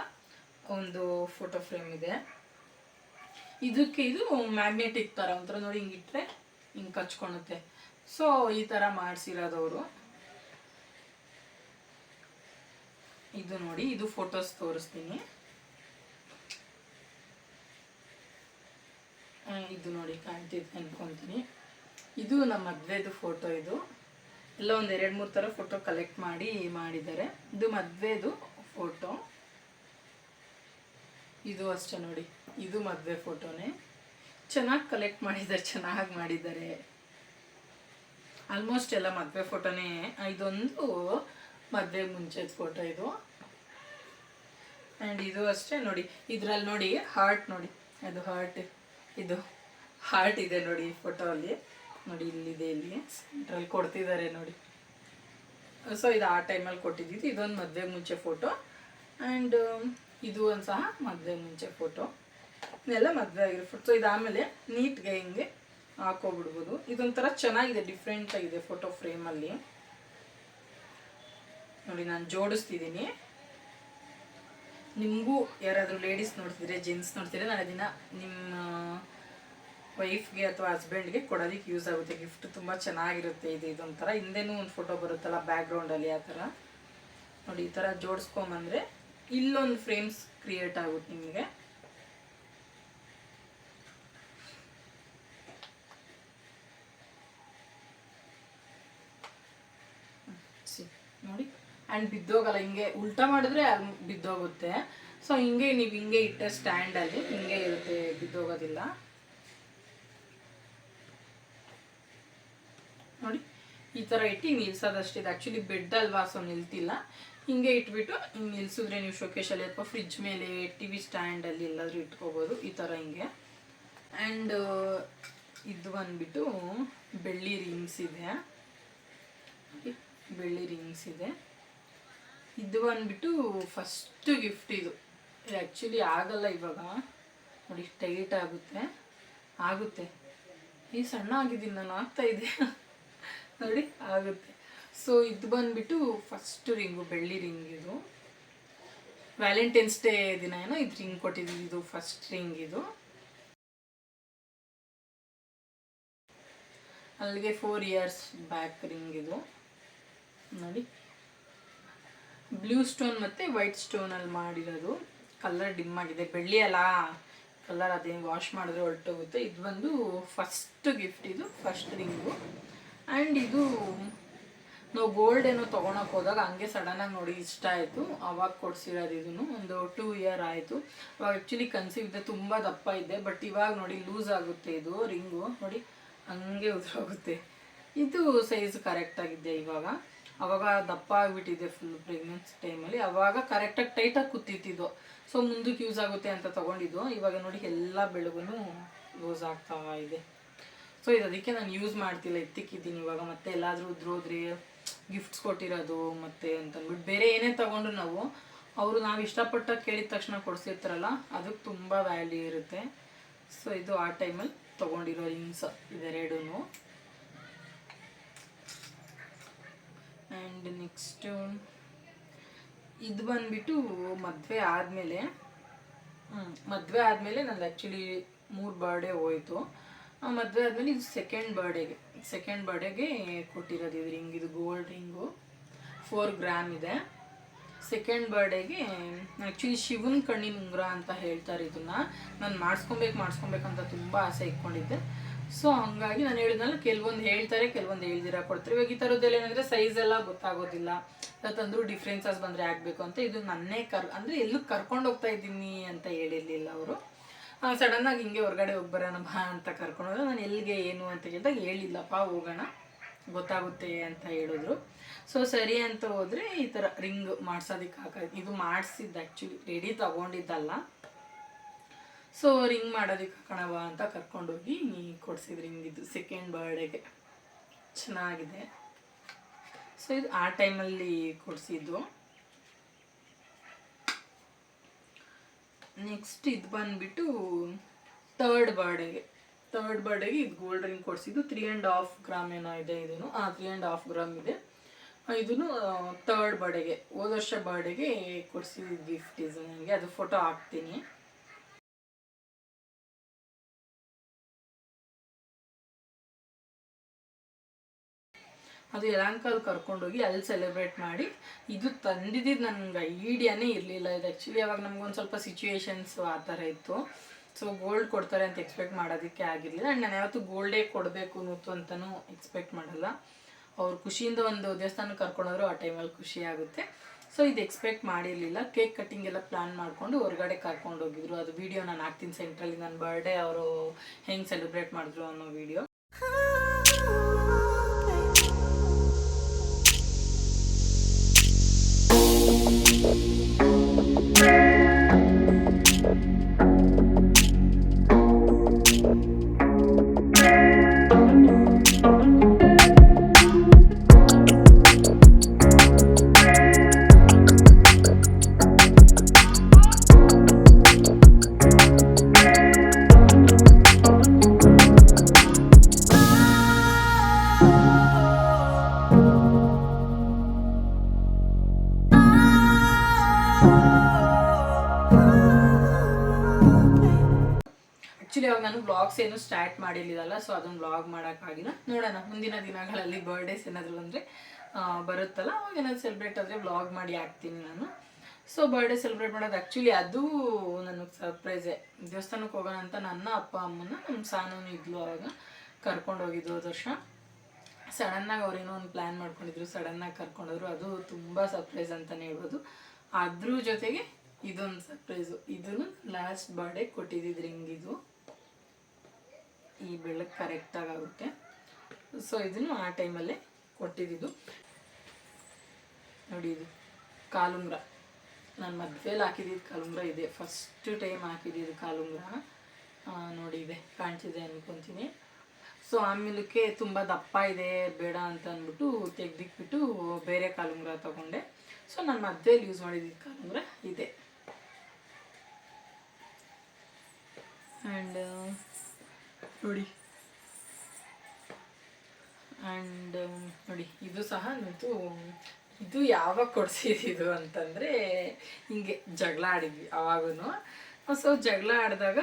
ಒಂದು ಫೋಟೋ ಫ್ರೇಮ್ ಇದೆ. ಇದಕ್ಕೆ ಇದು ಮ್ಯಾಗ್ನೆಟಿಕ್ ಥರ ಒಂಥರ ನೋಡಿ, ಹಿಂಗಿಟ್ರೆ ಹಿಂಗೆ ಕಚ್ಕೊಳುತ್ತೆ. ಸೊ ಈ ಥರ ಮಾಡಿಸಿರೋದವರು. ಇದು ನೋಡಿ, ಇದು ಫೋಟೋಸ್ ತೋರಿಸ್ತೀನಿ. ಇದು ನೋಡಿ ಕಾಣ್ತಿದೆ ಅನ್ಕೊತೀನಿ. ಇದು ನಮ್ಮ ಮದುವೆದು ಫೋಟೋ. ಇದು ಎಲ್ಲ ಒಂದು 2-3 ಥರ ಫೋಟೋ ಕಲೆಕ್ಟ್ ಮಾಡಿದ್ದಾರೆ. ಇದು ಮದುವೆದು ಫೋಟೋ. ಇದು ಅಷ್ಟೇ ನೋಡಿ, ಇದು ಮದುವೆ ಫೋಟೋನೇ. ಚೆನ್ನಾಗಿ ಕಲೆಕ್ಟ್ ಮಾಡಿದ್ದಾರೆ, ಚೆನ್ನಾಗಿ ಮಾಡಿದ್ದಾರೆ. ಆಲ್ಮೋಸ್ಟ್ ಎಲ್ಲ ಮದುವೆ ಫೋಟೋನೇ. ಇದೊಂದು ಮದುವೆ ಮುಂಚೆದ ಫೋಟೋ ಇದು. ಆ್ಯಂಡ್ ಇದು ಅಷ್ಟೇ ನೋಡಿ, ಇದರಲ್ಲಿ ನೋಡಿ ಹಾರ್ಟ್ ನೋಡಿ, ಅದು ಹಾರ್ಟ್, ಇದು ಹಾರ್ಟ್ ಇದೆ ನೋಡಿ ಈ ಫೋಟೋ ಅಲ್ಲಿ ನೋಡಿ, ಇಲ್ಲಿದೆ, ಇಲ್ಲಿ ಸೆಂಟ್ರಲ್ಲಿ ಕೊಡ್ತಿದ್ದಾರೆ ನೋಡಿ. ಸೊ ಇದು ಆ ಟೈಮಲ್ಲಿ ಕೊಟ್ಟಿದ್ದು. ಇದೊಂದು ಮದುವೆ ಮುಂಚೆ ಫೋಟೋ. ಆ್ಯಂಡ್ ಇದು ಒಂದು ಸಹ ಮದುವೆ ಮುಂಚೆ ಫೋಟೋ. ಇದೆಲ್ಲ ಮದುವೆ ಆಗಿರೋ ಫೋಟೋ. ಇದಾದಮೇಲೆ ನೀಟ್ಗೆ ಹಿಂಗೆ ಹಾಕೋಬಿಡ್ಬೋದು. ಇದೊಂಥರ ಚೆನ್ನಾಗಿದೆ, ಡಿಫ್ರೆಂಟ್ ಆಗಿದೆ ಫೋಟೋ ಫ್ರೇಮಲ್ಲಿ ನೋಡಿ. ನಾನು ಜೋಡಿಸ್ತಿದ್ದೀನಿ. ನಿಮಗೂ ಯಾರಾದರೂ ಲೇಡೀಸ್ ನೋಡ್ತಿದ್ರೆ, ಜೆಂಟ್ಸ್ ನೋಡ್ತಿದ್ರೆ, ನಾನು ಅದನ್ನು ನಿಮ್ಮ ವೈಫ್ಗೆ ಅಥವಾ ಹಸ್ಬೆಂಡ್ಗೆ ಕೊಡೋದಕ್ಕೆ ಯೂಸ್ ಆಗುತ್ತೆ. ಗಿಫ್ಟ್ ತುಂಬ ಚೆನ್ನಾಗಿರುತ್ತೆ. ಇದೊಂಥರ ಹಿಂದೆನೂ ಒಂದು ಫೋಟೋ ಬರುತ್ತಲ್ಲ ಬ್ಯಾಕ್ಗ್ರೌಂಡಲ್ಲಿ, ಆ ಥರ ನೋಡಿ. ಈ ಥರ ಜೋಡಿಸ್ಕೊಂಬಂದರೆ ಇಲ್ಲೊಂದು ಫ್ರೇಮ್ಸ್ ಕ್ರಿಯೇಟ್ ಆಗುತ್ತೆ ನಿಮಗೆ. ನೋಡಿ. ಆ್ಯಂಡ್ ಬಿದ್ದೋಗಲ್ಲ, ಹಿಂಗೆ ಉಲ್ಟಾ ಮಾಡಿದ್ರೆ ಬಿದ್ದೋಗುತ್ತೆ. ಸೊ ಹಿಂಗೆ ನೀವು ಹಿಂಗೆ ಇಟ್ಟ ಸ್ಟ್ಯಾಂಡಲ್ಲಿ ಹಿಂಗೆ ಇರುತ್ತೆ, ಬಿದ್ದೋಗೋದಿಲ್ಲ ನೋಡಿ. ಈ ಥರ ಇಟ್ಟು ನಿಲ್ಸೋದಷ್ಟಿದೆ. ಆ್ಯಕ್ಚುಲಿ ಬೆಡ್ ಅಲ್ವಾ, ಸೊ ನಿಲ್ತಿಲ್ಲ. ಹಿಂಗೆ ಇಟ್ಬಿಟ್ಟು ಹಿಂಗೆ ನಿಲ್ಸಿದ್ರೆ ನೀವು ಶೋಕೇಶಲ್ಲಿ ಅಥವಾ ಫ್ರಿಜ್ ಮೇಲೆ, TV ಸ್ಟ್ಯಾಂಡಲ್ಲಿ ಎಲ್ಲಾದರೂ ಇಟ್ಕೋಬೋದು ಈ ಥರ ಹಿಂಗೆ. ಆ್ಯಂಡ್ ಇದು ಬಂದುಬಿಟ್ಟು ಬೆಳ್ಳಿ ರಿಂಗ್ಸ್ ಇದೆ, ಬೆಳ್ಳಿ ರಿಂಗ್ಸ್ ಇದೆ. ಇದು ಬಂದುಬಿಟ್ಟು ಫಸ್ಟು ಗಿಫ್ಟ್. ಇದು ಆ್ಯಕ್ಚುಲಿ ಆಗಲ್ಲ ಇವಾಗ ನೋಡಿ, ಟೈಟ್ ಆಗುತ್ತೆ. ಈ ಸಣ್ಣ ಆಗಿದ್ದೀನಿ ನಾನು, ಆಗ್ತಾಯಿದೆ ನೋಡಿ, ಆಗುತ್ತೆ. ಸೊ ಇದು ಬಂದುಬಿಟ್ಟು ಫಸ್ಟ್ ರಿಂಗು, ಬೆಳ್ಳಿ ರಿಂಗ್. ಇದು ವ್ಯಾಲೆಂಟೈನ್ಸ್ ಡೇ ದಿನ ಏನೋ ಇದು ರಿಂಗ್ ಕೊಟ್ಟಿದ್ದೀವಿ. ಇದು ಫಸ್ಟ್ ರಿಂಗ್. ಇದು ಅಲ್ಲಿಗೆ 4 years ಬ್ಯಾಕ್ ರಿಂಗ್ ಇದು ನೋಡಿ. ಬ್ಲೂ ಸ್ಟೋನ್ ಮತ್ತು ವೈಟ್ ಸ್ಟೋನಲ್ಲಿ ಮಾಡಿರೋದು. ಕಲರ್ ಡಿಮ್ ಆಗಿದೆ, ಬೆಳ್ಳಿ ಅಲ್ಲ ಕಲರ್ ಅದೇನು ವಾಶ್ ಮಾಡಿದ್ರೆ ಹೊರಟೋಗುತ್ತೆ. ಇದು ಬಂದು ಫಸ್ಟ್ ಗಿಫ್ಟ್, ಇದು ಫಸ್ಟ್ ರಿಂಗು. ಆ್ಯಂಡ್ ಇದು ನಾವು ಗೋಲ್ಡ್ ಏನೋ ತೊಗೊಳಕ್ಕೆ ಹೋದಾಗ ಹಂಗೆ ಸಡನ್ನಾಗಿ ನೋಡಿ ಇಷ್ಟ ಆಯಿತು, ಅವಾಗ ಕೊಡಿಸಿರೋದು. ಇದನ್ನು ಒಂದು 2 ಇಯರ್ ಆಯಿತು. ಅವಾಗ ಆ್ಯಕ್ಚುಲಿ ಕನ್ಸೀವ್ ಇದ್ದೆ, ತುಂಬ ದಪ್ಪ ಇದ್ದೆ. ಬಟ್ ಇವಾಗ ನೋಡಿ ಲೂಸ್ ಆಗುತ್ತೆ ಇದು ರಿಂಗು, ನೋಡಿ ಹಂಗೆ ಉದುರೋಗುತ್ತೆ. ಇದು ಸೈಜ್ ಕರೆಕ್ಟಾಗಿದ್ದೆ ಇವಾಗ. ಅವಾಗ ದಪ್ಪ ಆಗಿಬಿಟ್ಟಿದೆ ಫುಲ್ ಪ್ರೆಗ್ನೆನ್ಸಿ ಟೈಮಲ್ಲಿ. ಅವಾಗ ಕರೆಕ್ಟಾಗಿ ಟೈಟಾಗಿ ಕೂತಿತ್ತಿದ್ದು. ಸೊ ಮುಂದಕ್ಕೆ ಯೂಸ್ ಆಗುತ್ತೆ ಅಂತ ತೊಗೊಂಡಿದ್ದು. ಇವಾಗ ನೋಡಿ ಎಲ್ಲ ಬೆಳಗೂ ಯೂಸ್ ಆಗ್ತಾ ಇದೆ. ಸೊ ಇದು ಅದಕ್ಕೆ ನಾನು ಯೂಸ್ ಮಾಡ್ತಿಲ್ಲ, ಎತ್ತಿಕ್ಕಿದ್ದೀನಿ ಇವಾಗ. ಮತ್ತೆ ಎಲ್ಲಾದರೂ ಉದ್ರೋದ್ರೆ ಗಿಫ್ಟ್ಸ್ ಕೊಟ್ಟಿರೋದು ಮತ್ತೆ ಅಂತಂದ್ಬಿಟ್ಟು ಬೇರೆ ಏನೇ ತೊಗೊಂಡ್ರು ನಾವು ಇಷ್ಟಪಟ್ಟ ಕೇಳಿದ ತಕ್ಷಣ ಕೊಡಿಸಿರ್ತಾರಲ್ಲ, ಅದಕ್ಕೆ ತುಂಬ ವ್ಯಾಲ್ಯೂ ಇರುತ್ತೆ. ಸೊ ಇದು ಆ ಟೈಮಲ್ಲಿ ತೊಗೊಂಡಿರೋ ರಿಂಗ್ಸ್ ಇವೆರಡೂ. ಆ್ಯಂಡ್ ನೆಕ್ಸ್ಟು ಇದು ಬಂದುಬಿಟ್ಟು ಮದುವೆ ಆದಮೇಲೆ ನಂದು ಆ್ಯಕ್ಚುಲಿ 3 ಬರ್ಡೇ ಹೋಯಿತು. ಮದುವೆ ಆದಮೇಲೆ ಇದು ಸೆಕೆಂಡ್ ಬರ್ಡೇಗೆ ಕೊಟ್ಟಿರೋದು ಇದು ರಿಂಗ್. ಇದು ಗೋಲ್ಡ್ ರಿಂಗು, 4 ಗ್ರಾಮ್ ಇದೆ. ಸೆಕೆಂಡ್ ಬರ್ಡೇಗೆ ಆ್ಯಕ್ಚುಲಿ ಶಿವನ ಕಣ್ಣಿನ ಉಂಗುರ ಅಂತ ಹೇಳ್ತಾರೆ. ಇದನ್ನು ನಾನು ಮಾಡಿಸ್ಕೊಬೇಕಂತ ತುಂಬ ಆಸೆ ಇಟ್ಕೊಂಡಿದ್ದೆ. ಸೊ ಹಂಗಾಗಿ ನಾನು ಹೇಳಿದ್ನಲ್ಲ, ಕೆಲವೊಂದು ಹೇಳ್ತಾರೆ, ಕೆಲವೊಂದು ಹೇಳ್ದಿರ ಕೊಡ್ತಾರೆ. ಇವಾಗ ಈ ಥರದ್ದೆಲ್ಲ ಏನಂದರೆ ಸೈಜ್ ಎಲ್ಲ ಗೊತ್ತಾಗೋದಿಲ್ಲ, ತಂದರೂ ಡಿಫ್ರೆನ್ಸಸ್ ಬಂದರೆ ಆಗಬೇಕು ಅಂತ. ಇದು ನನ್ನೇ ಅಂದರೆ ಎಲ್ಲೂ ಕರ್ಕೊಂಡು ಹೋಗ್ತಾ ಇದ್ದೀನಿ ಅಂತ ಹೇಳಿರಲಿಲ್ಲ ಅವರು. ಸಡನ್ನಾಗಿ ಹಿಂಗೆ ಹೊರಗಡೆ ಹೋಗಿ ಬರೋಣ ಬಾ ಅಂತ ಕರ್ಕೊಂಡೋದ್ರೆ, ನಾನು ಎಲ್ಲಿಗೆ ಏನು ಅಂತ ಕೇಳಿದಾಗ ಹೇಳಿಲ್ಲಪ್ಪ ಹೋಗೋಣ ಗೊತ್ತಾಗುತ್ತೆ ಅಂತ ಹೇಳಿದ್ರು. ಸೊ ಸರಿ ಅಂತ ಹೋದರೆ ಈ ಥರ ರಿಂಗ್ ಮಾಡ್ಸೋದಕ್ಕೆ ಇದು ಮಾಡಿಸಿದ್ದು ಆ್ಯಕ್ಚುಲಿ ರೆಡಿ ತೊಗೊಂಡಿದ್ದಲ್ಲ. ಸೊ ರಿಂಗ್ ಮಾಡೋದಕ್ಕೆ ಹಾಕೋಣವ ಅಂತ ಕರ್ಕೊಂಡೋಗಿ ಕೊಡಿಸಿದ್ರು ರಿಂಗ್. ಇದು ಸೆಕೆಂಡ್ ಬರ್ಡೇಗೆ ಚೆನ್ನಾಗಿದೆ. ಸೊ ಇದು ಆ ಟೈಮಲ್ಲಿ ಕೊಡಿಸಿದ್ದು. ನೆಕ್ಸ್ಟ್ ಇದು ಬಂದುಬಿಟ್ಟು ಥರ್ಡ್ ಬರ್ಡೇಗೆ ಇದು ಗೋಲ್ಡ್ ರಿಂಗ್ ಕೊಡಿಸಿದ್ದು. 3.5 ಗ್ರಾಮ್ ಏನೋ ಇದೆ ಇದನ್ನು. 3.5 ಗ್ರಾಮ್ ಇದೆ. ಇದನ್ನು ಥರ್ಡ್ ಬರ್ಡೇಗೆ, ಹೋದ ವರ್ಷ ಬರ್ಡೇಗೆ ಕೊಡಿಸಿದ್ದು ಗಿಫ್ಟ್ ಇದು ನನಗೆ. ಅದು ಫೋಟೋ ಹಾಕ್ತೀನಿ. ಅದು ಯಲಹಂಕಲ್ಲಿ ಕರ್ಕೊಂಡೋಗಿ ಅಲ್ಲಿ ಸೆಲೆಬ್ರೇಟ್ ಮಾಡಿ. ಇದು ತಂದಿದ್ದು ನನಗೆ ಐಡಿಯಾನೇ ಇರಲಿಲ್ಲ. ಇದು ಆ್ಯಕ್ಚುಲಿ ಅವಾಗ ನಮಗೊಂದು ಸ್ವಲ್ಪ ಸಿಚುವೇಶನ್ಸ್ ಆ ಥರ ಇತ್ತು. ಸೊ ಗೋಲ್ಡ್ ಕೊಡ್ತಾರೆ ಅಂತ ಎಕ್ಸ್ಪೆಕ್ಟ್ ಮಾಡೋದಕ್ಕೆ ಆಗಿರಲಿಲ್ಲ. ಆ್ಯಂಡ್ ನಾನು ಯಾವತ್ತೂ ಗೋಲ್ಡೇ ಕೊಡಬೇಕು ಅಂತಲೂ ಎಕ್ಸ್ಪೆಕ್ಟ್ ಮಾಡಲ್ಲ. ಅವ್ರು ಖುಷಿಯಿಂದ ಒಂದು ದೇವಸ್ಥಾನಕ್ಕೆ ಕರ್ಕೊಂಡೋದ್ರು, ಆ ಟೈಮಲ್ಲಿ ಖುಷಿ ಆಗುತ್ತೆ. ಸೊ ಇದು ಎಕ್ಸ್ಪೆಕ್ಟ್ ಮಾಡಿರಲಿಲ್ಲ. ಕೇಕ್ ಕಟ್ಟಿಂಗ್ ಎಲ್ಲ ಪ್ಲ್ಯಾನ್ ಮಾಡಿಕೊಂಡು ಹೊರಗಡೆ ಕರ್ಕೊಂಡೋಗಿದ್ರು. ಅದು ವೀಡಿಯೋ ನಾನು ಹಾಕ್ತೀನಿ ಸೆಂಟ್ರಲ್ಲಿ, ನನ್ನ ಬರ್ಡೇ ಅವರು ಹೆಂಗೆ ಸೆಲೆಬ್ರೇಟ್ ಮಾಡಿದ್ರು ಅನ್ನೋ ವೀಡಿಯೋ. ಆ್ಯಕ್ಚುಲಿ ಅವಾಗ ನಾನು ಬ್ಲಾಗ್ಸ್ ಏನು ಸ್ಟಾರ್ಟ್ ಮಾಡಿರಲಿಲ್ಲ. ಸೊ ಅದನ್ನು ಬ್ಲಾಗ್ ಮಾಡೋಕ್ಕಾಗಿಲ್ಲ. ನೋಡೋಣ ಮುಂದಿನ ದಿನಗಳಲ್ಲಿ ಬರ್ಡೇಸ್ ಏನಾದರೂ ಅಂದರೆ ಬರುತ್ತಲ್ಲ, ಅವಾಗ ಏನಾದರೂ ಸೆಲೆಬ್ರೇಟ್ ಆದರೆ ಬ್ಲಾಗ್ ಮಾಡಿ ಹಾಕ್ತೀನಿ ನಾನು. ಸೊ ಬರ್ಡೇ ಸೆಲೆಬ್ರೇಟ್ ಮಾಡೋದು ಆ್ಯಕ್ಚುಲಿ ಅದು ನನಗೆ ಸರ್ಪ್ರೈಸೇ. ದೇವಸ್ಥಾನಕ್ಕೆ ಹೋಗೋಣ ಅಂತ ನನ್ನ ಅಪ್ಪ ಅಮ್ಮನ ನಮ್ಮ ಸಾನೂನು ಇದ್ಲು ಅವಾಗ ಕರ್ಕೊಂಡೋಗಿದ್ದು ಹೋದ ವರ್ಷ. ಸಡನ್ನಾಗಿ ಅವ್ರೇನೋ ಒಂದು ಪ್ಲ್ಯಾನ್ ಮಾಡ್ಕೊಂಡಿದ್ರು, ಸಡನ್ನಾಗಿ ಕರ್ಕೊಂಡೋದ್ರು. ಅದು ತುಂಬ ಸರ್ಪ್ರೈಸ್ ಅಂತಲೇ ಹೇಳ್ಬೋದು. ಅದ್ರ ಜೊತೆಗೆ ಇದೊಂದು ಸರ್ಪ್ರೈಸು. ಇದನ್ನು ಲಾಸ್ಟ್ ಬರ್ಡೇ ಕೊಟ್ಟಿದ್ದು ರಿಂಗ್. ಇದು ಈ ಬೆಳಕು ಕರೆಕ್ಟಾಗಿ ಆಗುತ್ತೆ. ಸೊ ಇದನ್ನು ಆ ಟೈಮಲ್ಲೇ ಕೊಟ್ಟಿದ್ದು. ನೋಡಿ ಇದು ಕಾಲುಂಗ್ರ, ನಾನು ಮದುವೆಯಲ್ಲಿ ಹಾಕಿದ್ದು ಕಾಲುಂಗ್ರ ಇದೆ. ಫಸ್ಟ್ ಟೈಮ್ ಹಾಕಿದ್ದು ಕಾಲುಂಗ್ರ. ನೋಡಿ ಇದೆ, ಕಾಣ್ತಿದೆ ಅನ್ಕೊತೀನಿ. ಸೊ ಆಮೇಲಕ್ಕೆ ತುಂಬ ದಪ್ಪ ಇದೆ ಬೇಡ ಅಂತ ಅಂದ್ಬಿಟ್ಟು ತೆಗ್ದಿಕ್ಬಿಟ್ಟು ಬೇರೆ ಕಾಲುಂಗ್ರ ತೊಗೊಂಡೆ. ಸೊ ನಾನು ಮದುವೆಯಲ್ಲಿ ಯೂಸ್ ಮಾಡಿದ್ದು ಕಾಲುಂಗ್ರ ಇದೆ. ಆ್ಯಂಡ್ ನೋಡಿ ಇದು ಸಹ ಇದು ಯಾವಾಗ ಕೊಡಿಸಿದ್ದು ಅಂತಂದರೆ, ಹಿಂಗೆ ಜಗಳ ಆಡಿದ್ವಿ ಅವಾಗೂ. ಸೊ ಜಗಳ ಆಡಿದಾಗ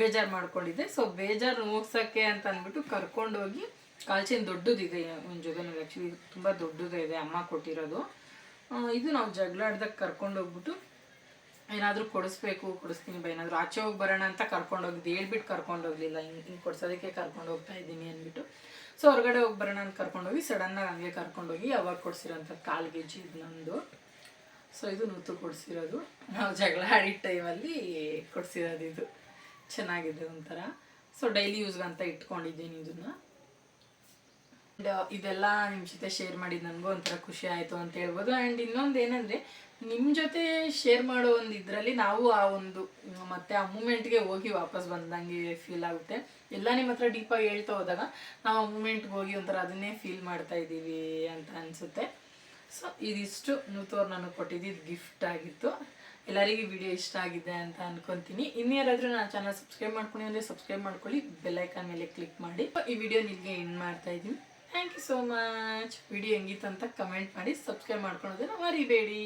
ಬೇಜಾರು ಮಾಡ್ಕೊಂಡಿದ್ದೆ. ಸೊ ಬೇಜಾರು ಮುಗ್ಸೋಕ್ಕೆ ಅಂತ ಅಂದ್ಬಿಟ್ಟು ಕರ್ಕೊಂಡೋಗಿ, ಕಾಲ್ಚೇನ್ ದೊಡ್ಡದಿದೆ ಒಂದು ಜೊತೆನಲ್ಲಿ, ಆ್ಯಕ್ಚುಲಿ ತುಂಬ ದೊಡ್ಡದೇ ಇದೆ, ಅಮ್ಮ ಕೊಟ್ಟಿರೋದು. ಇದು ನಾವು ಜಗಳ ಆಡ್ದಾಗ ಕರ್ಕೊಂಡೋಗ್ಬಿಟ್ಟು ಏನಾದರೂ ಕೊಡಿಸ್ತೀನಿ ಬಾ, ಏನಾದರೂ ಆಚೆ ಹೋಗಿ ಬರೋಣ ಅಂತ ಕರ್ಕೊಂಡೋಗಿದ್ದು, ಹೇಳ್ಬಿಟ್ಟು ಕರ್ಕೊಂಡೋಗ್ಲಿಲ್ಲ, ಹಿಂಗೆ ಕೊಡ್ಸೋದಕ್ಕೆ ಕರ್ಕೊಂಡು ಹೋಗ್ತಾ ಇದ್ದೀನಿ ಅಂದ್ಬಿಟ್ಟು. ಸೊ ಹೊರಗಡೆ ಹೋಗಿ ಬರೋಣ ಅಂತ ಕರ್ಕೊಂಡೋಗಿ ಸಡನ್ನಾಗಿ ಹಂಗೆ ಕರ್ಕೊಂಡೋಗಿ ಅವಾಗ ಕೊಡಿಸಿರೋಂಥ 1/4 kg ಇದು ನಂದು. ಸೊ ಇದು ನೂತು ಕೊಡಿಸಿರೋದು, ನಾವು ಜಗಳ ಆಡಿದ ಟೈಮಲ್ಲಿ ಕೊಡಿಸಿರೋದು. ಇದು ಚೆನ್ನಾಗಿದೆ ಒಂಥರ. ಸೊ ಡೈಲಿ ಯೂಸ್ಗಂತ ಇಟ್ಕೊಂಡಿದ್ದೀನಿ ಇದನ್ನು. ಇದೆಲ್ಲ ನಿಮ್ಮ ಜೊತೆ ಶೇರ್ ಮಾಡಿದ್ದು ನನಗೂ ಒಂಥರ ಖುಷಿ ಆಯಿತು ಅಂತ ಹೇಳ್ಬೋದು. ಆ್ಯಂಡ್ ಇನ್ನೊಂದು ಏನಂದರೆ, ನಿಮ್ಮ ಜೊತೆ ಶೇರ್ ಮಾಡೋ ಒಂದು ಇದರಲ್ಲಿ ನಾವು ಆ ಒಂದು ಮತ್ತೆ ಆ ಮೂಮೆಂಟ್ಗೆ ಹೋಗಿ ವಾಪಸ್ ಬಂದಂಗೆ ಫೀಲ್ ಆಗುತ್ತೆ. ಎಲ್ಲ ನಿಮ್ಮ ಹತ್ರ ಡೀಪಾಗಿ ಹೇಳ್ತಾ ಹೋದಾಗ ನಾವು ಆ ಮೂಮೆಂಟ್ಗೆ ಹೋಗಿ ಒಂಥರ ಅದನ್ನೇ ಫೀಲ್ ಮಾಡ್ತಾ ಇದ್ದೀವಿ ಅಂತ ಅನಿಸುತ್ತೆ. ಸೊ ಇದಿಷ್ಟು ನೂತೋರು ನನಗೆ ಕೊಟ್ಟಿದ್ದು ಗಿಫ್ಟ್ ಆಗಿತ್ತು. ಎಲ್ಲರಿಗೂ ವಿಡಿಯೋ ಇಷ್ಟ ಆಗಿದೆ ಅಂತ ಅನ್ಕೊತೀನಿ. ಇನ್ಯಾರಾದರೂ ನನ್ನ ಚಾನಲ್ ಸಬ್ಸ್ಕ್ರೈಬ್ ಮಾಡ್ಕೊಂಡು ಅಂದರೆ ಸಬ್ಸ್ಕ್ರೈಬ್ ಮಾಡ್ಕೊಳ್ಳಿ, ಬೆಲ್ಲೈಕನ್ ಮೇಲೆ ಕ್ಲಿಕ್ ಮಾಡಿ. ಈ ವಿಡಿಯೋ ನಿಮಗೆ ಎಂಡ್ ಮಾಡ್ತಾ ಇದ್ದೀನಿ. Thank you so much. Video ಹೆಂಗಿತ್ತು ಅಂತ ಕಮೆಂಟ್ ಮಾಡಿ, ಸಬ್ಸ್ಕ್ರೈಬ್ ಮಾಡ್ಕೊಳ್ಳೋದನ್ನು ಮರಿಬೇಡಿ.